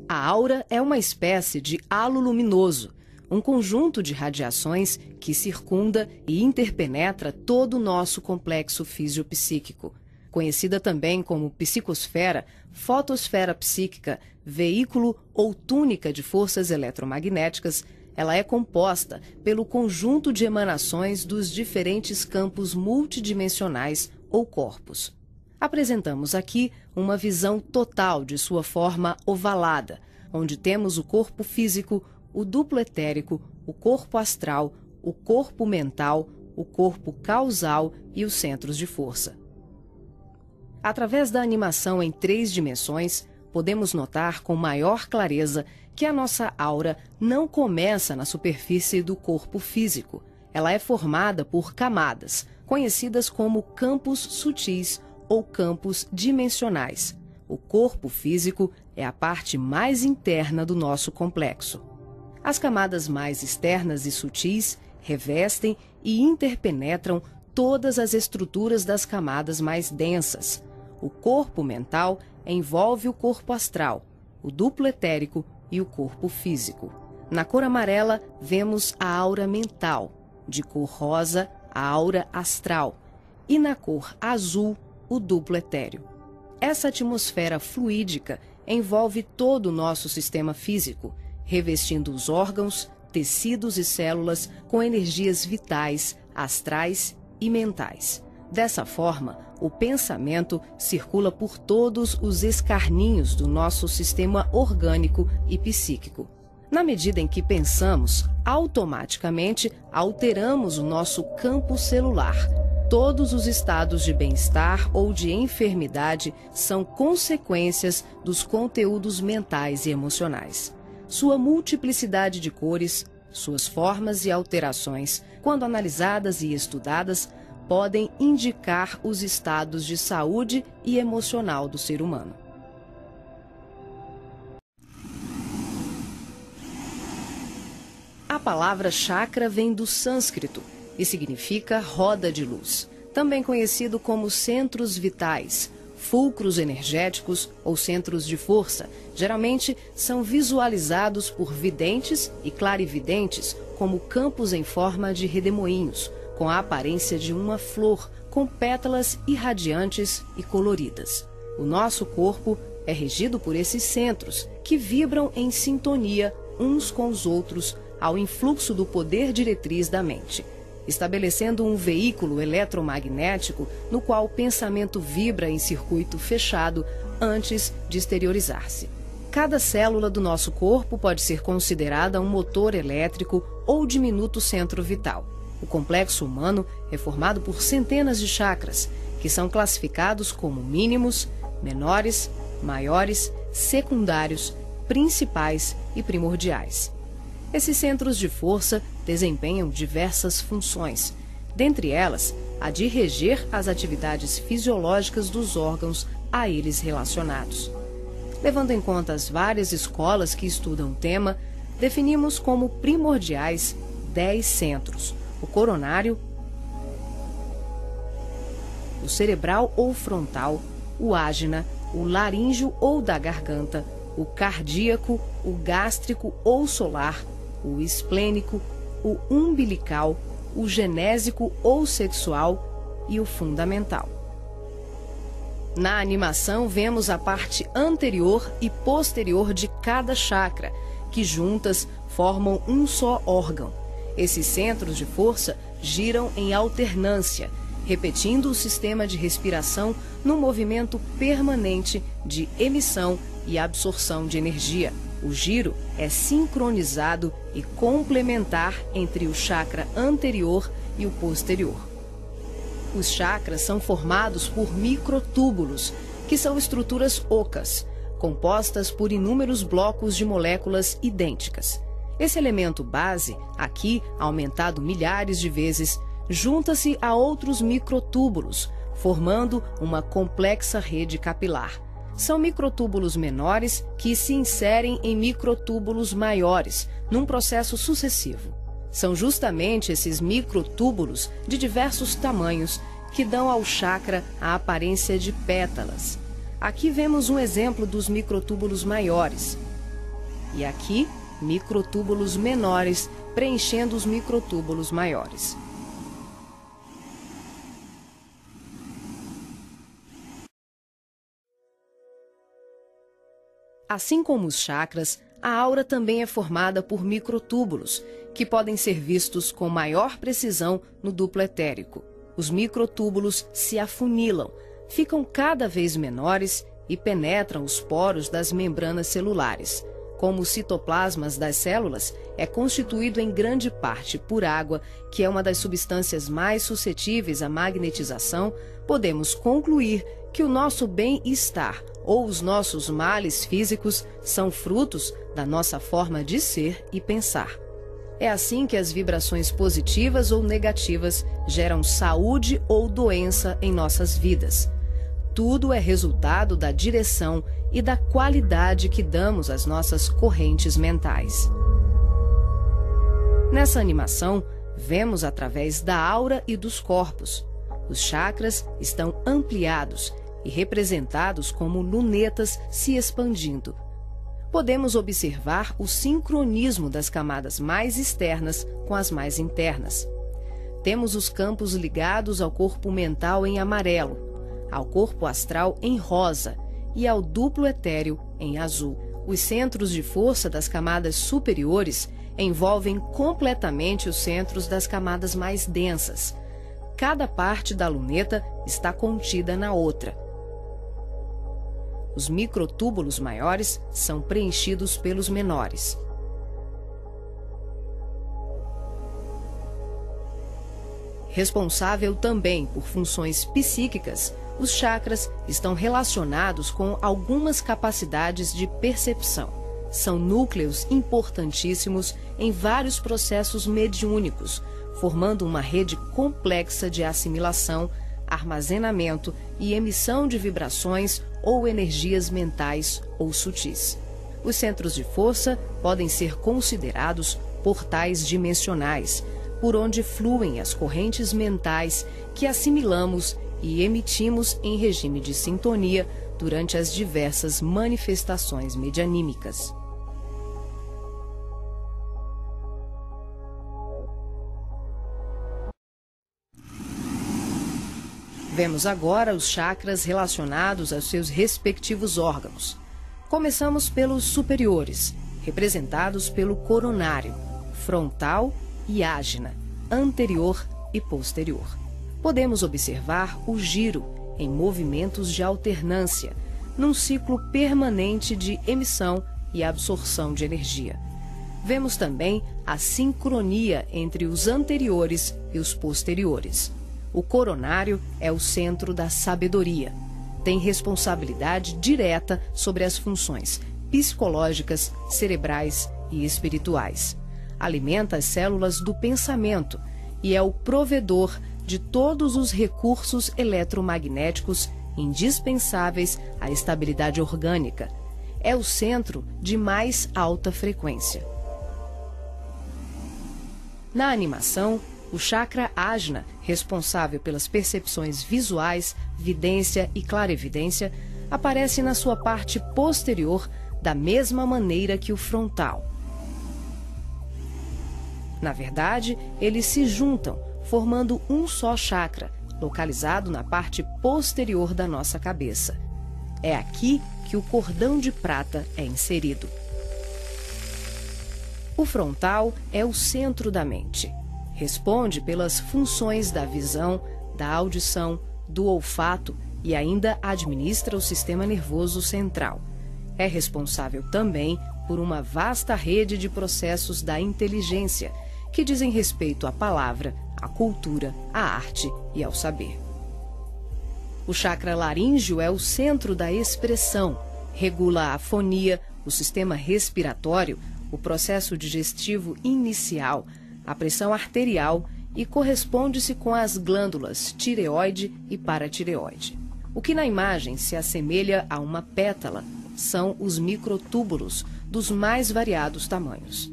A aura é uma espécie de halo luminoso, um conjunto de radiações que circunda e interpenetra todo o nosso complexo fisiopsíquico. Conhecida também como psicosfera, fotosfera psíquica, veículo ou túnica de forças eletromagnéticas, ela é composta pelo conjunto de emanações dos diferentes campos multidimensionais ou corpos. Apresentamos aqui uma visão total de sua forma ovalada, onde temos o corpo físico, o duplo etérico, o corpo astral, o corpo mental, o corpo causal e os centros de força. Através da animação em 3 dimensões, podemos notar com maior clareza que a nossa aura não começa na superfície do corpo físico. Ela é formada por camadas, conhecidas como campos sutis ou campos dimensionais. O corpo físico é a parte mais interna do nosso complexo. As camadas mais externas e sutis revestem e interpenetram todas as estruturas das camadas mais densas. O corpo mental envolve o corpo astral, o duplo etérico e o corpo físico. Na cor amarela, vemos a aura mental, de cor rosa, a aura astral, e na cor azul, o duplo etéreo. Essa atmosfera fluídica envolve todo o nosso sistema físico, revestindo os órgãos, tecidos e células com energias vitais, astrais e mentais. Dessa forma, o pensamento circula por todos os escarninhos do nosso sistema orgânico e psíquico. Na medida em que pensamos, automaticamente alteramos o nosso campo celular. Todos os estados de bem-estar ou de enfermidade são consequências dos conteúdos mentais e emocionais. Sua multiplicidade de cores, suas formas e alterações, quando analisadas e estudadas, podem indicar os estados de saúde e emocional do ser humano. A palavra chakra vem do sânscrito e significa roda de luz, também conhecido como centros vitais, fulcros energéticos ou centros de força. Geralmente são visualizados por videntes e clarividentes como campos em forma de redemoinhos, com a aparência de uma flor, com pétalas irradiantes e coloridas. O nosso corpo é regido por esses centros, que vibram em sintonia uns com os outros ao influxo do poder diretriz da mente, estabelecendo um veículo eletromagnético no qual o pensamento vibra em circuito fechado antes de exteriorizar-se. Cada célula do nosso corpo pode ser considerada um motor elétrico ou diminuto centro vital. O complexo humano é formado por centenas de chakras, que são classificados como mínimos, menores, maiores, secundários, principais e primordiais. Esses centros de força desempenham diversas funções, dentre elas a de reger as atividades fisiológicas dos órgãos a eles relacionados. Levando em conta as várias escolas que estudam o tema, definimos como primordiais 10 centros: o coronário, o cerebral ou frontal, o ágina, o laríngeo ou da garganta, o cardíaco, o gástrico ou solar, o esplênico, o umbilical, o genésico ou sexual e o fundamental. Na animação, vemos a parte anterior e posterior de cada chakra, que juntas formam um só órgão. Esses centros de força giram em alternância, repetindo o sistema de respiração num movimento permanente de emissão e absorção de energia. O giro é sincronizado e complementar entre o chakra anterior e o posterior. Os chakras são formados por microtúbulos, que são estruturas ocas, compostas por inúmeros blocos de moléculas idênticas. Esse elemento base, aqui aumentado milhares de vezes, junta-se a outros microtúbulos, formando uma complexa rede capilar. São microtúbulos menores que se inserem em microtúbulos maiores, num processo sucessivo. São justamente esses microtúbulos de diversos tamanhos que dão ao chakra a aparência de pétalas. Aqui vemos um exemplo dos microtúbulos maiores. E aqui, microtúbulos menores preenchendo os microtúbulos maiores. Assim como os chakras, a aura também é formada por microtúbulos, que podem ser vistos com maior precisão no duplo etérico. Os microtúbulos se afunilam, ficam cada vez menores e penetram os poros das membranas celulares. Como os citoplasmas das células é constituído em grande parte por água, que é uma das substâncias mais suscetíveis à magnetização, podemos concluir que o nosso bem-estar ou os nossos males físicos são frutos da nossa forma de ser e pensar. É assim que as vibrações positivas ou negativas geram saúde ou doença em nossas vidas. Tudo é resultado da direção e da qualidade que damos às nossas correntes mentais. Nessa animação, vemos através da aura e dos corpos. Os chakras estão ampliados e representados como lunetas se expandindo. Podemos observar o sincronismo das camadas mais externas com as mais internas. Temos os campos ligados ao corpo mental em amarelo, ao corpo astral em rosa e ao duplo etéreo em azul. Os centros de força das camadas superiores envolvem completamente os centros das camadas mais densas. Cada parte da luneta está contida na outra. Os microtúbulos maiores são preenchidos pelos menores. Responsável também por funções psíquicas, os chakras estão relacionados com algumas capacidades de percepção. São núcleos importantíssimos em vários processos mediúnicos, formando uma rede complexa de assimilação, armazenamento e emissão de vibrações ou energias mentais ou sutis. Os centros de força podem ser considerados portais dimensionais, por onde fluem as correntes mentais que assimilamos e emitimos em regime de sintonia durante as diversas manifestações medianímicas. Vemos agora os chakras relacionados aos seus respectivos órgãos. Começamos pelos superiores, representados pelo coronário, frontal e ágina, anterior e posterior. Podemos observar o giro em movimentos de alternância, num ciclo permanente de emissão e absorção de energia. Vemos também a sincronia entre os anteriores e os posteriores. O coronário é o centro da sabedoria. Tem responsabilidade direta sobre as funções psicológicas, cerebrais e espirituais. Alimenta as células do pensamento e é o provedor de todos os recursos eletromagnéticos indispensáveis à estabilidade orgânica. É o centro de mais alta frequência. Na animação, o chakra ágina, responsável pelas percepções visuais, vidência e clarevidência, aparece na sua parte posterior da mesma maneira que o frontal. Na verdade, eles se juntam, formando um só chakra, localizado na parte posterior da nossa cabeça. É aqui que o cordão de prata é inserido. O frontal é o centro da mente. Responde pelas funções da visão, da audição, do olfato e ainda administra o sistema nervoso central. É responsável também por uma vasta rede de processos da inteligência, que dizem respeito à palavra, à cultura, à arte e ao saber. O chakra laríngeo é o centro da expressão, regula a fonia, o sistema respiratório, o processo digestivo inicial, a pressão arterial e corresponde-se com as glândulas tireoide e paratireoide. O que na imagem se assemelha a uma pétala são os microtúbulos dos mais variados tamanhos.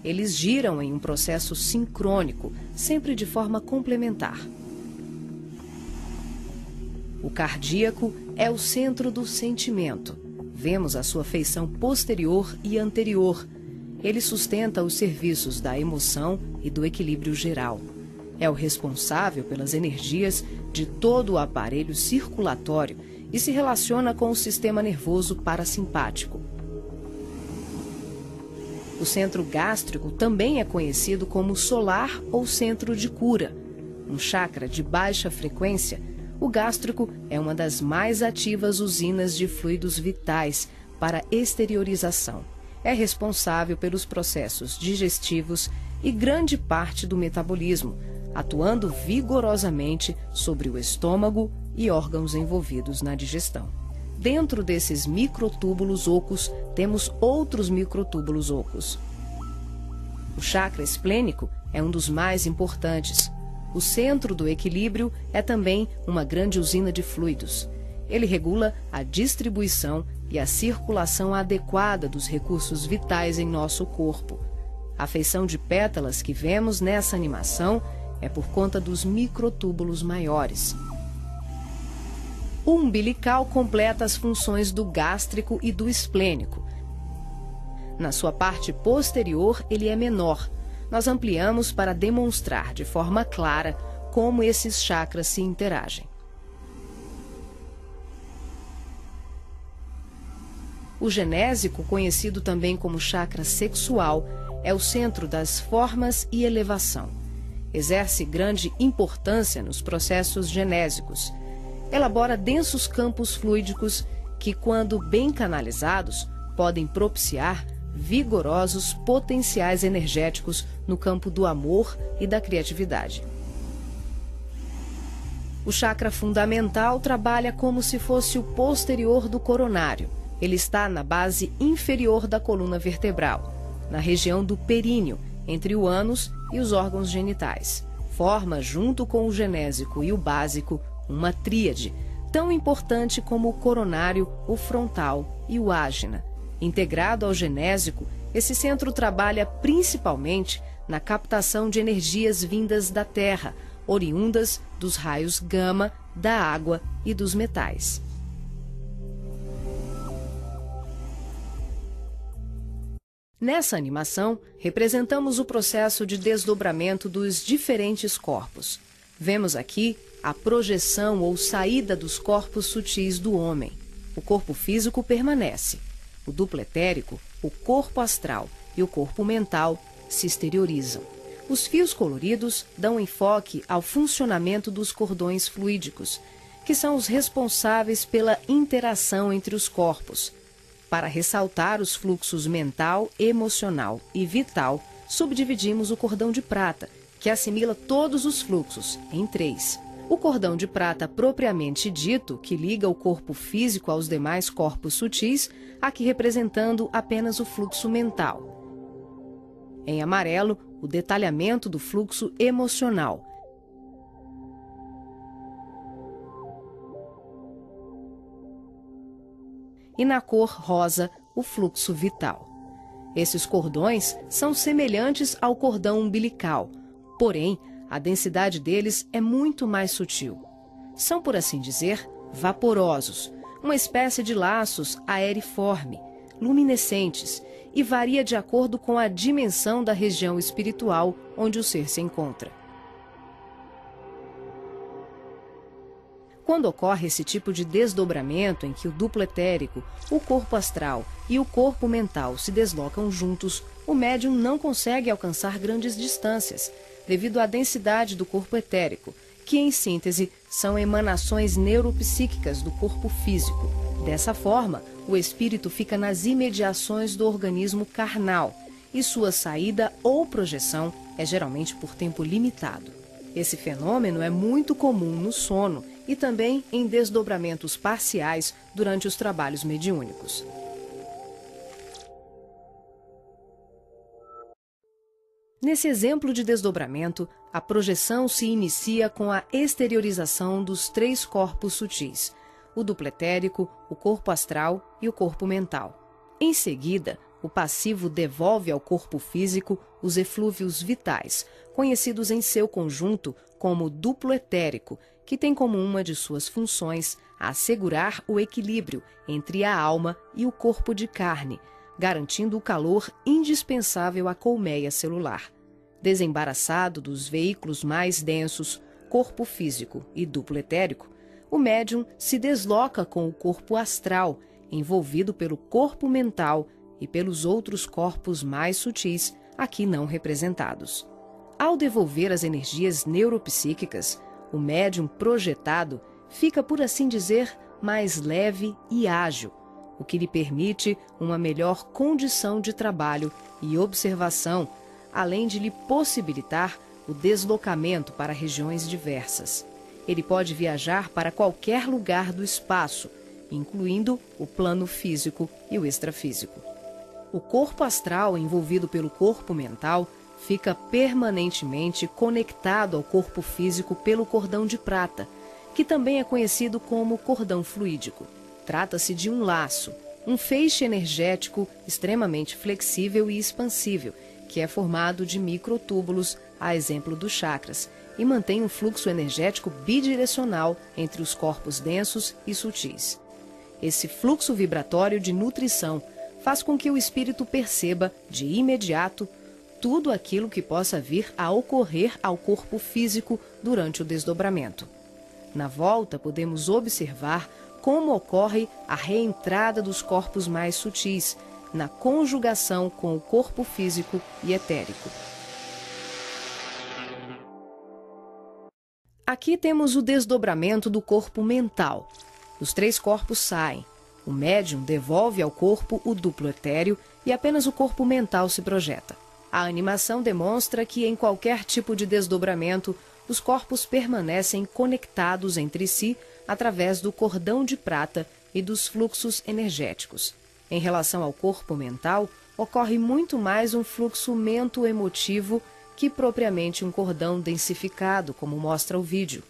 Eles giram em um processo sincrônico, sempre de forma complementar. O cardíaco é o centro do sentimento. vemos a sua feição posterior e anterior. Ele sustenta os serviços da emoção e do equilíbrio geral. É o responsável pelas energias de todo o aparelho circulatório e se relaciona com o sistema nervoso parasimpático. O centro gástrico também é conhecido como solar ou centro de cura. Um chakra de baixa frequência, o gástrico é uma das mais ativas usinas de fluidos vitais para exteriorização. É responsável pelos processos digestivos e grande parte do metabolismo, atuando vigorosamente sobre o estômago e órgãos envolvidos na digestão. Dentro desses microtúbulos ocos, temos outros microtúbulos ocos. O chakra esplênico é um dos mais importantes. O centro do equilíbrio é também uma grande usina de fluidos. Ele regula a distribuição e a circulação adequada dos recursos vitais em nosso corpo. A feição de pétalas que vemos nessa animação é por conta dos microtúbulos maiores. O umbilical completa as funções do gástrico e do esplênico. Na sua parte posterior, ele é menor. Nós ampliamos para demonstrar de forma clara como esses chakras se interagem. O genésico, conhecido também como chakra sexual, é o centro das formas e elevação. Exerce grande importância nos processos genésicos. Elabora densos campos fluídicos que, quando bem canalizados, podem propiciar vigorosos potenciais energéticos no campo do amor e da criatividade. O chakra fundamental trabalha como se fosse o posterior do coronário. Ele está na base inferior da coluna vertebral, na região do períneo, entre o ânus e os órgãos genitais. Forma, junto com o genésico e o básico, uma tríade, tão importante como o coronário, o frontal e o ágina. Integrado ao genésico, esse centro trabalha principalmente na captação de energias vindas da Terra, oriundas dos raios gama, da água e dos metais. Nessa animação, representamos o processo de desdobramento dos diferentes corpos. Vemos aqui a projeção ou saída dos corpos sutis do homem. O corpo físico permanece. O duplo etérico, o corpo astral e o corpo mental se exteriorizam. Os fios coloridos dão enfoque ao funcionamento dos cordões fluídicos, que são os responsáveis pela interação entre os corpos. Para ressaltar os fluxos mental, emocional e vital, subdividimos o cordão de prata, que assimila todos os fluxos, em 3. O cordão de prata propriamente dito, que liga o corpo físico aos demais corpos sutis, aqui representando apenas o fluxo mental. Em amarelo, o detalhamento do fluxo emocional. E na cor rosa, o fluxo vital. Esses cordões são semelhantes ao cordão umbilical, porém, a densidade deles é muito mais sutil. São, por assim dizer, vaporosos, uma espécie de laços aeriforme, luminescentes, e varia de acordo com a dimensão da região espiritual onde o ser se encontra. Quando ocorre esse tipo de desdobramento em que o duplo etérico, o corpo astral e o corpo mental se deslocam juntos, o médium não consegue alcançar grandes distâncias, devido à densidade do corpo etérico, que, em síntese, são emanações neuropsíquicas do corpo físico. Dessa forma, o espírito fica nas imediações do organismo carnal, e sua saída ou projeção é geralmente por tempo limitado. Esse fenômeno é muito comum no sono e também em desdobramentos parciais durante os trabalhos mediúnicos. Nesse exemplo de desdobramento, a projeção se inicia com a exteriorização dos 3 corpos sutis, o duplo etérico, o corpo astral e o corpo mental. Em seguida, o passivo devolve ao corpo físico os eflúvios vitais, conhecidos em seu conjunto como duplo etérico, que tem como uma de suas funções assegurar o equilíbrio entre a alma e o corpo de carne, garantindo o calor indispensável à colmeia celular. Desembaraçado dos veículos mais densos, corpo físico e duplo etérico, o médium se desloca com o corpo astral, envolvido pelo corpo mental e pelos outros corpos mais sutis, aqui não representados. Ao devolver as energias neuropsíquicas, o médium projetado fica, por assim dizer, mais leve e ágil, o que lhe permite uma melhor condição de trabalho e observação, além de lhe possibilitar o deslocamento para regiões diversas. Ele pode viajar para qualquer lugar do espaço, incluindo o plano físico e o extrafísico. O corpo astral, envolvido pelo corpo mental, fica permanentemente conectado ao corpo físico pelo cordão de prata, que também é conhecido como cordão fluídico. Trata-se de um laço, um feixe energético extremamente flexível e expansível, que é formado de microtúbulos, a exemplo dos chakras, e mantém um fluxo energético bidirecional entre os corpos densos e sutis. Esse fluxo vibratório de nutrição faz com que o espírito perceba, de imediato, tudo aquilo que possa vir a ocorrer ao corpo físico durante o desdobramento. Na volta, podemos observar como ocorre a reentrada dos corpos mais sutis, na conjugação com o corpo físico e etérico. Aqui temos o desdobramento do corpo mental. Os 3 corpos saem. O médium devolve ao corpo o duplo etéreo e apenas o corpo mental se projeta. A animação demonstra que, em qualquer tipo de desdobramento, os corpos permanecem conectados entre si através do cordão de prata e dos fluxos energéticos. Em relação ao corpo mental, ocorre muito mais um fluxo mento-emotivo que propriamente um cordão densificado, como mostra o vídeo.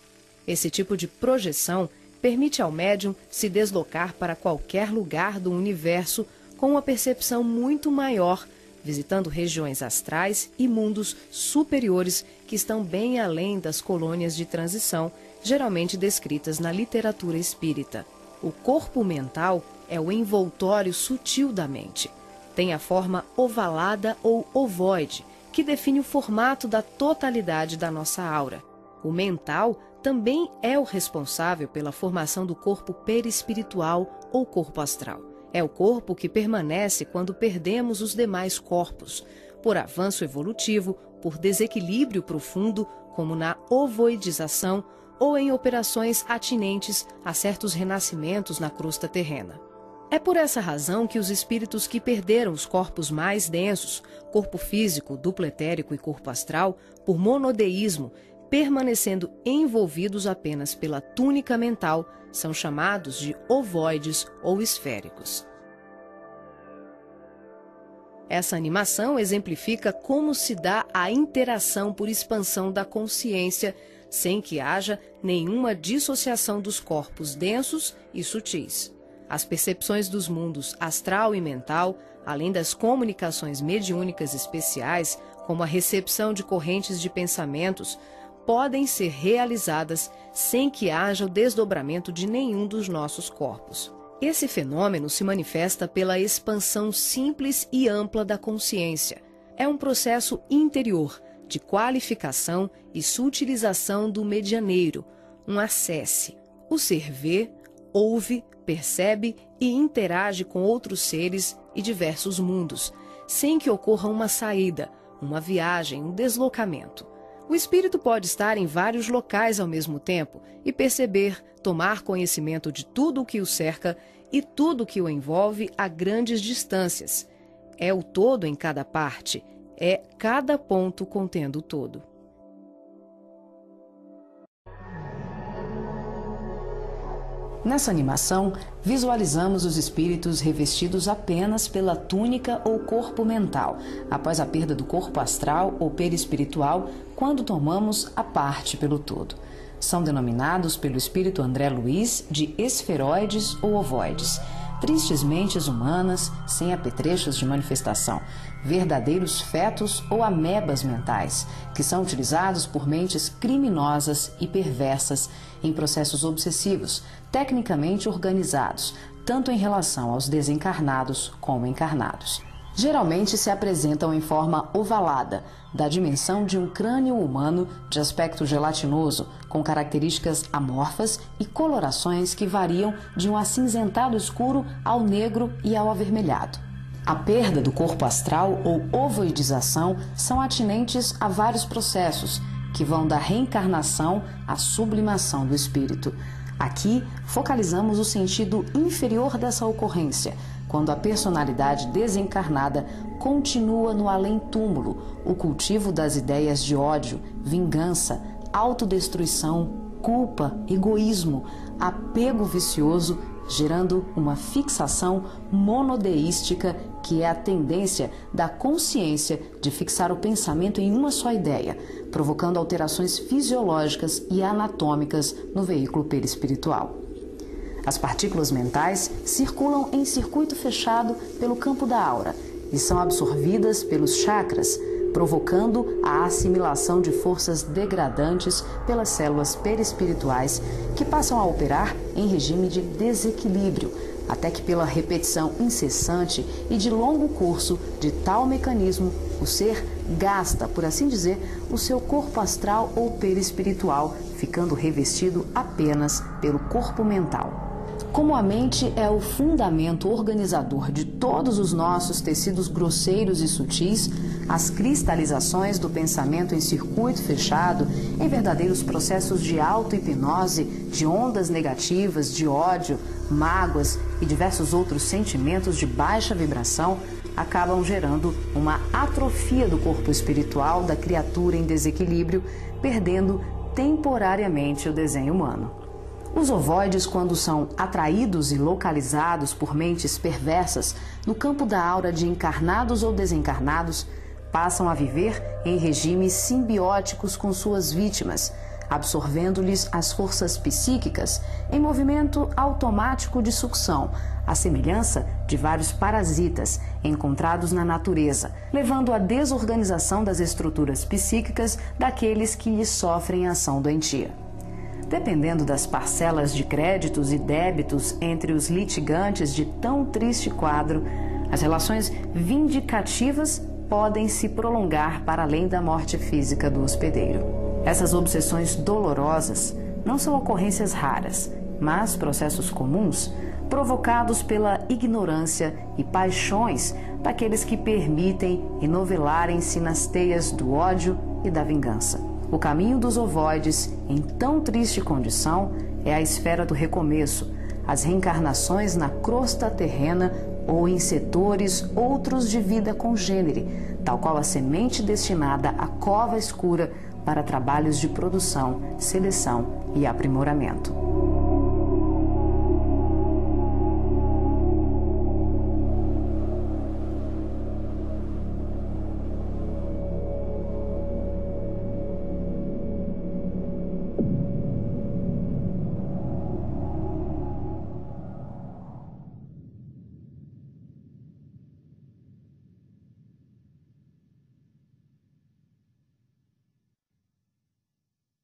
Esse tipo de projeção permite ao médium se deslocar para qualquer lugar do universo com uma percepção muito maior, visitando regiões astrais e mundos superiores que estão bem além das colônias de transição, geralmente descritas na literatura espírita. O corpo mental é o envoltório sutil da mente. Tem a forma ovalada ou ovoide, que define o formato da totalidade da nossa aura. O mental também é o responsável pela formação do corpo perispiritual ou corpo astral. É o corpo que permanece quando perdemos os demais corpos, por avanço evolutivo, por desequilíbrio profundo, como na ovoidização, ou em operações atinentes a certos renascimentos na crosta terrena. É por essa razão que os espíritos que perderam os corpos mais densos, corpo físico, duplo etérico e corpo astral, por monodeísmo, permanecendo envolvidos apenas pela túnica mental, são chamados de ovoides ou esféricos. Essa animação exemplifica como se dá a interação por expansão da consciência, sem que haja nenhuma dissociação dos corpos densos e sutis. As percepções dos mundos astral e mental, além das comunicações mediúnicas especiais, como a recepção de correntes de pensamentos, podem ser realizadas sem que haja o desdobramento de nenhum dos nossos corpos. Esse fenômeno se manifesta pela expansão simples e ampla da consciência. É um processo interior de qualificação e sutilização do medianeiro, um acesse. O ser vê, ouve, percebe e interage com outros seres e diversos mundos, sem que ocorra uma saída, uma viagem, um deslocamento. O espírito pode estar em vários locais ao mesmo tempo e perceber, tomar conhecimento de tudo o que o cerca e tudo o que o envolve a grandes distâncias. É o todo em cada parte, é cada ponto contendo o todo. Nessa animação, visualizamos os espíritos revestidos apenas pela túnica ou corpo mental, após a perda do corpo astral ou perispiritual, quando tomamos a parte pelo todo. São denominados pelo espírito André Luiz de esferoides ou ovoides, tristes mentes humanas sem apetrechos de manifestação, verdadeiros fetos ou amebas mentais, que são utilizados por mentes criminosas e perversas em processos obsessivos, tecnicamente organizados, tanto em relação aos desencarnados como encarnados. Geralmente se apresentam em forma ovalada, da dimensão de um crânio humano de aspecto gelatinoso, com características amorfas e colorações que variam de um acinzentado escuro ao negro e ao avermelhado. A perda do corpo astral ou ovoidização são atinentes a vários processos, que vão da reencarnação à sublimação do espírito. Aqui, focalizamos o sentido inferior dessa ocorrência, quando a personalidade desencarnada continua no além-túmulo, o cultivo das ideias de ódio, vingança, autodestruição, culpa, egoísmo, apego vicioso, gerando uma fixação monodeística, que é a tendência da consciência de fixar o pensamento em uma só ideia, provocando alterações fisiológicas e anatômicas no veículo perispiritual. As partículas mentais circulam em circuito fechado pelo campo da aura e são absorvidas pelos chakras, provocando a assimilação de forças degradantes pelas células perispirituais, que passam a operar em regime de desequilíbrio, até que pela repetição incessante e de longo curso de tal mecanismo, o ser gasta, por assim dizer, o seu corpo astral ou perispiritual, ficando revestido apenas pelo corpo mental. Como a mente é o fundamento organizador de todos os nossos tecidos grosseiros e sutis, as cristalizações do pensamento em circuito fechado, em verdadeiros processos de auto-hipnose, de ondas negativas, de ódio, mágoas e diversos outros sentimentos de baixa vibração, acabam gerando uma atrofia do corpo espiritual da criatura em desequilíbrio, perdendo temporariamente o desenho humano. Os ovoides, quando são atraídos e localizados por mentes perversas no campo da aura de encarnados ou desencarnados, passam a viver em regimes simbióticos com suas vítimas, absorvendo-lhes as forças psíquicas em movimento automático de sucção, à semelhança de vários parasitas encontrados na natureza, levando à desorganização das estruturas psíquicas daqueles que lhes sofrem ação doentia. Dependendo das parcelas de créditos e débitos entre os litigantes de tão triste quadro, as relações vindicativas podem se prolongar para além da morte física do hospedeiro. Essas obsessões dolorosas não são ocorrências raras, mas processos comuns provocados pela ignorância e paixões daqueles que permitem enovelarem-se nas teias do ódio e da vingança. O caminho dos ovoides, em tão triste condição, é a esfera do recomeço, as reencarnações na crosta terrena ou em setores outros de vida congênere, tal qual a semente destinada à cova escura para trabalhos de produção, seleção e aprimoramento.